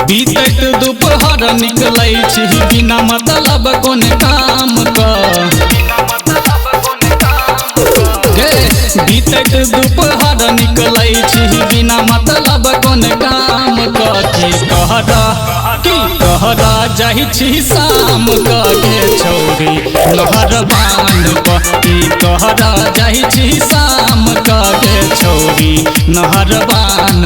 बीतत दोपहर निकलै छी बिना मतलब कोन काम बीतत दोपहर निकलै छी बिना मतलब कोन काम की कहरा जाइ छी शाम के छौरी नहर बांध की कहरा जाइ छी शाम के छौरी नहर बांध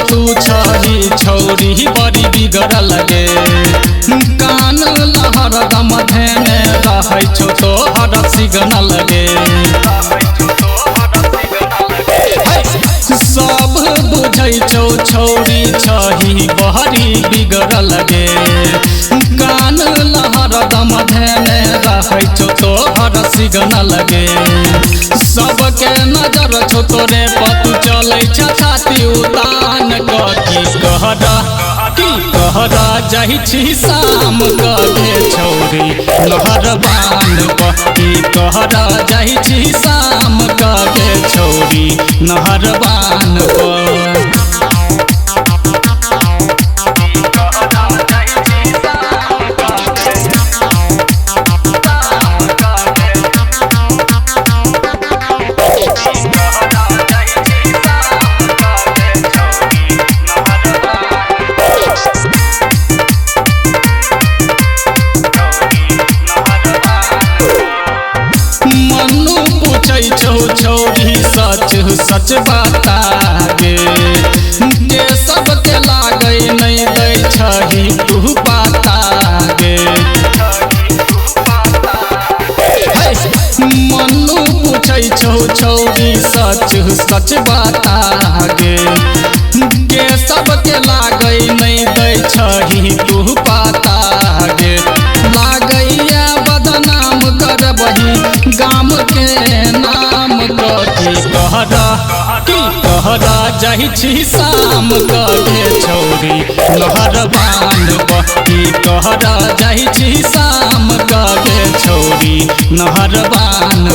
तू छही छौरी बड़ी बिगड़ल गे कान लहर दम धेने रहै छौ तोहर सिग्नल गे सब बुझै छौ छौरी छही बड़ी बिगड़ल गे कान लहर दम धेने रहै छौ तोहर सिग्नल गे सबके नजर छौ तोरे पतु चलै छ छाती उतान की कहरा जाइ छी शाम के छौरी नहर बांध की कहरा जाइ छी शाम के छौरी नहर बांध छौरी सच बता गे के सबके लागै नहीं दै छही तू पाता गे मन्नू पूछै छौ छौरी सच बता गे के सबके लागै नहीं दै छही तू पाता गे लागैया बदनाम करबही गाम के नाम कहरा जाइ छी शाम के छौरी नहर बांध की कहरा जाइ छी शाम के छौरी नहर बांध